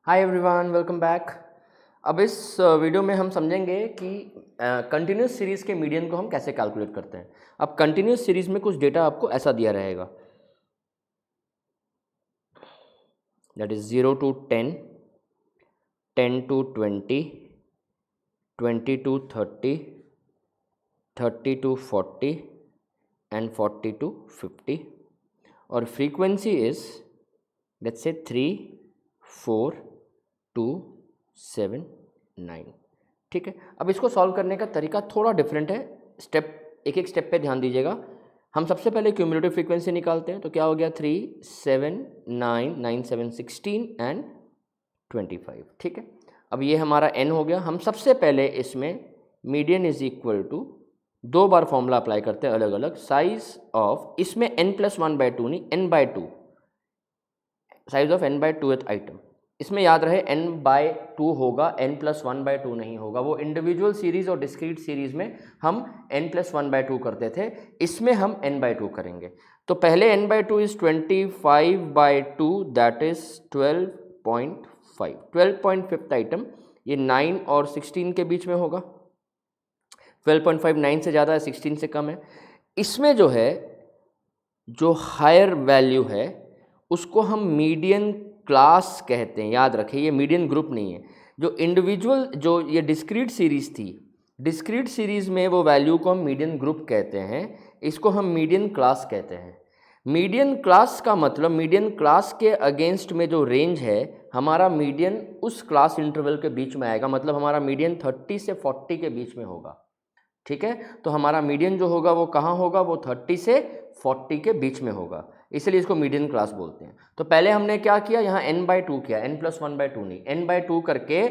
Hi everyone, welcome back. अब इस video में हम समझेंगे कि कंटिन्यूस सीरीज़ के मीडियन को हम कैसे कैलकुलेट करते हैं। अब कंटिन्यूस सीरीज़ में कुछ डेटा आपको ऐसा दिया रहेगा, that is 0 to 10, 10 to 20, 20 to 30, 30 to 40 and 40 to 50 और फ्रीक्वेंसी इज़ लेट्स से 3, 4, 2, 7, 9। ठीक है। अब इसको सॉल्व करने का तरीका थोड़ा डिफरेंट है। एक एक स्टेप पे ध्यान दीजिएगा। हम सबसे पहले क्यूमुलेटिव फ्रीक्वेंसी निकालते हैं। तो क्या हो गया, 3, 7, 9, 9, 7, 16 एंड 25। ठीक है। अब ये हमारा n हो गया। हम सबसे पहले इसमें मीडियन इज इक्वल टू 2 बार फॉर्मूला अप्लाई करते हैं अलग अलग। साइज ऑफ, इसमें n+1/2 नहीं, n/2, size of n/2th item. इसमें याद रहे n/2 होगा, n+1/2 नहीं होगा। वो इंडिविजुअल सीरीज और डिस्क्रीट सीरीज में हम n+1/2 करते थे, इसमें हम n/2 करेंगे। तो पहले n/2 is 25/2, that is 12.5। 12.5 item ये 9 और 16 के बीच में होगा। 12.5 9 से ज़्यादा है, 16 से कम है। इसमें जो है, जो हायर वैल्यू है उसको हम मीडियन क्लास कहते हैं। याद रखें, ये मीडियन ग्रुप नहीं है। जो इंडिविजुअल, जो ये डिस्क्रीट सीरीज़ थी, डिस्क्रीट सीरीज़ में वो वैल्यू को हम मीडियन ग्रुप कहते हैं, इसको हम मीडियन क्लास कहते हैं। मीडियन क्लास का मतलब, मीडियन क्लास के अगेंस्ट में जो रेंज है, हमारा मीडियन उस क्लास इंटरवल के बीच में आएगा। मतलब हमारा मीडियन 30 से 40 के बीच में होगा। ठीक है। तो हमारा मीडियन जो होगा वो कहाँ होगा, वो 30 से 40 के बीच में होगा, इसलिए इसको मीडियन क्लास बोलते हैं। तो पहले हमने क्या किया, यहाँ n/2 किया, n+1/2 नहीं, n/2 करके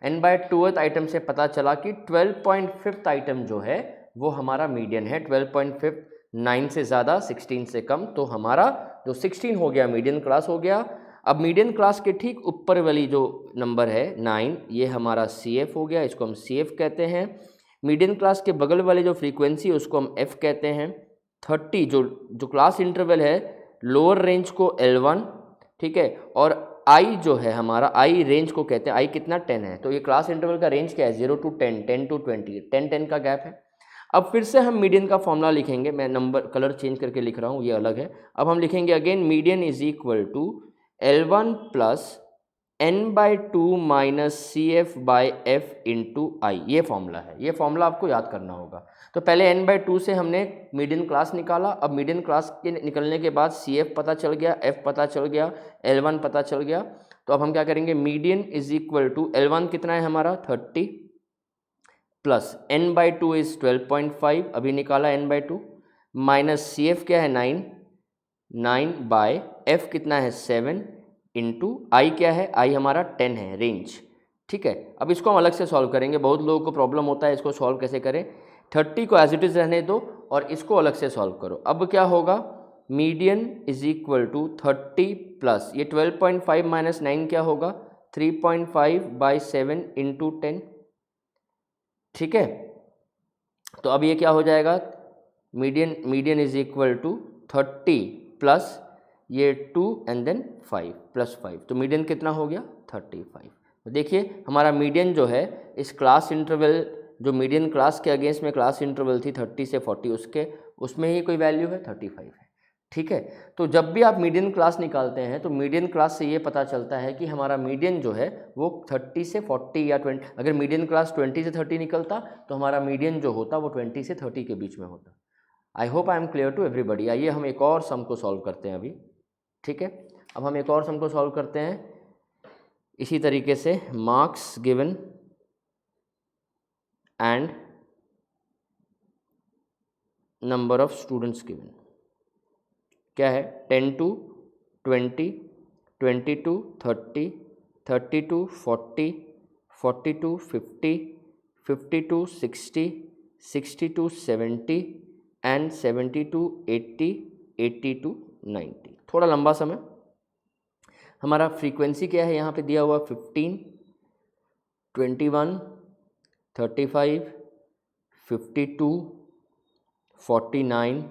n/2th आइटम से पता चला कि 12.5 आइटम जो है वो हमारा मीडियन है। 12.5 9 से ज़्यादा, 16 से कम, तो हमारा जो 16 हो गया मीडियन क्लास हो गया। अब मीडियन क्लास के ठीक ऊपर वाली जो नंबर है 9, ये हमारा CF हो गया, इसको हम CF कहते हैं। मीडियन क्लास के बगल वाले जो फ्रीक्वेंसी है उसको हम F कहते हैं। 30 जो क्लास इंटरवल है, लोअर रेंज को L1, ठीक है, और I जो है हमारा, I रेंज को कहते हैं। I कितना, 10 है। तो ये क्लास इंटरवल का रेंज क्या है, 0 to 10, 10 to 20, 10 का गैप है। अब फिर से हम मीडियन का फॉर्मूला लिखेंगे। मैं नंबर कलर चेंज करके लिख रहा हूँ, ये अलग है। अब हम लिखेंगे again, median is equal to L1 plus n/2 minus CF/F into I। ये फॉर्मूला है, ये फॉर्मूला आपको याद करना होगा। तो पहले n/2 से हमने मीडियन क्लास निकाला। अब मीडियन क्लास के निकलने के बाद CF पता चल गया, F पता चल गया, L1 पता चल गया। तो अब हम क्या करेंगे, median is equal to L1 कितना है हमारा, 30, प्लस n/2 इज 12.5, अभी निकाला n/2, माइनस CF क्या है, 9, 9/F कितना है, 7, इंटू I क्या है, I हमारा 10 है, रेंज। ठीक है। अब इसको हम अलग से सॉल्व करेंगे। बहुत लोगों को प्रॉब्लम होता है इसको सॉल्व कैसे करें। 30 को एज इट इज़ रहने दो और इसको अलग से सॉल्व करो। अब क्या होगा, median is equal to 30 plus ये 12.5 माइनस 9 क्या होगा, 3.5/7 इंटू 10। ठीक है। तो अब ये क्या हो जाएगा, median is equal to 30 plus ये 2 एंड देन 5 प्लस 5, तो मीडियन कितना हो गया, 35। तो देखिए हमारा मीडियन जो है इस क्लास इंटरवल, जो मीडियन क्लास के अगेंस्ट में क्लास इंटरवल थी 30 से 40, उसमें ही कोई वैल्यू है, 35 है। ठीक है। तो जब भी आप मीडियन क्लास निकालते हैं तो मीडियन क्लास से ये पता चलता है कि हमारा मीडियन जो है वो 30 से 40 या 20, अगर मीडियन क्लास 20 से 30 निकलता तो हमारा मीडियन जो होता वो 20 से 30 के बीच में होता। I hope I am clear to everybody. आइए हम एक और सम को सॉल्व करते हैं अभी। ठीक है। अब हम एक और सम को सॉल्व करते हैं इसी तरीके से, marks given and number of students given. क्या है, 10 to 20, 20 to 30, 30 to 40, 40 to 50, 50 to 60, 60 to 70 and 70 to 80, 80 to 90। थोड़ा लंबा समय। हमारा फ्रीक्वेंसी क्या है, यहाँ पे दिया हुआ 15, 21, 35, 52, 49,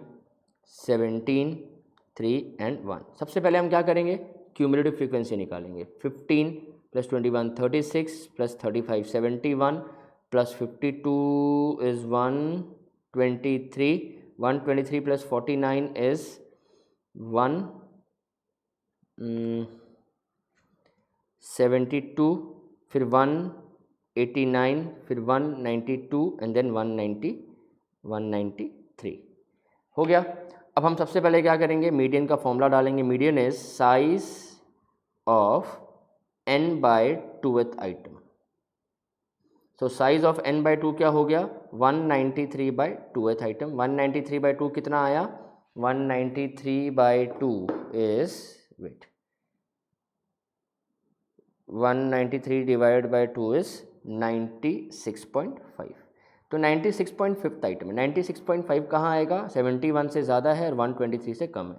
17, 3 एंड 1। सबसे पहले हम क्या करेंगे, क्यूमुलेटिव फ्रीक्वेंसी निकालेंगे। 15 plus 21 36 plus 35 71 plus 52 is 123 123 plus 49 is 172 फिर 189 फिर 192 एंड देन 193 हो गया। अब हम सबसे पहले क्या करेंगे, मीडियन का फॉर्मूला डालेंगे। Median is size of n by 2th item. So size of n by 2 क्या हो गया, 193 बाय 2th आइटम। 193 बाय 2 कितना आया, 193 by 2 is wait 193 divide by 2 is 96.5। तो 96.5 आइटम है। 96.5 कहाँ आएगा, 71 से ज़्यादा है और 123 से कम है।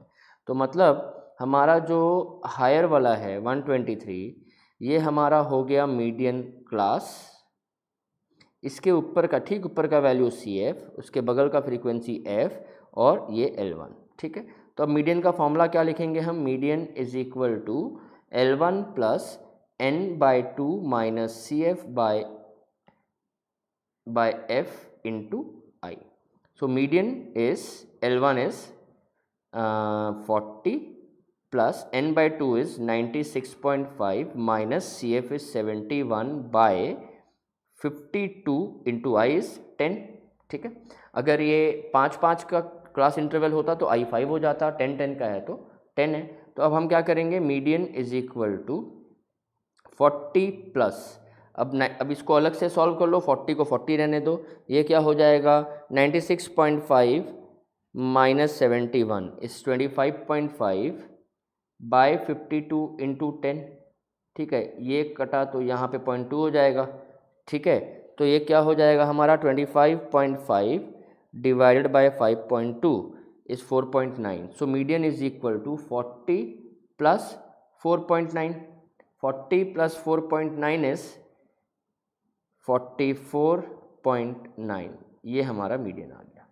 तो मतलब हमारा जो हायर वाला है 123, ये हमारा हो गया मीडियन क्लास। इसके ऊपर का, ठीक ऊपर का वैल्यू CF, उसके बगल का फ्रीक्वेंसी F और ये L1, ठीक है। तो अब मीडियन का फॉर्मूला क्या लिखेंगे हम, median is equal to L1 plus n by 2 minus CF by F into I. So median is L1 is 40 plus n by 2 is 96.5 minus CF is 71 by 52 into I is 10, ठीक है। अगर ये 5-5 का class interval होता तो I 5 हो जाता, 10-10 का है तो 10 है। तो अब हम क्या करेंगे, median is equal to 40 plus, अब इसको अलग से सॉल्व कर लो, 40 को 40 रहने दो, ये क्या हो जाएगा 96.5 माइनस 71 इस 25.5 बाय 52 इंटू 10, ठीक है। ये कटा तो यहाँ पे 0.2 हो जाएगा, ठीक है। तो ये क्या हो जाएगा हमारा 25.5 divided by 5.2 is 4.9। So median is equal to 40 plus 4.9। 40 plus 4.9 is 44.9, ये हमारा मीडियन आ गया।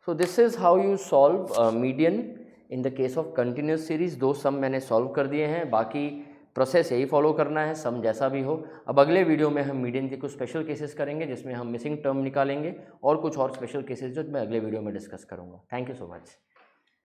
So this is how you solve median in the case of continuous series. 2 sum मैंने सॉल्व कर दिए हैं, बाकी प्रोसेस यही फॉलो करना है, सम जैसा भी हो। अब अगले वीडियो में हम मीडियन के कुछ स्पेशल केसेस करेंगे जिसमें हम मिसिंग टर्म निकालेंगे और कुछ और स्पेशल केसेस जो मैं अगले वीडियो में डिस्कस करूँगा। Thank you so much.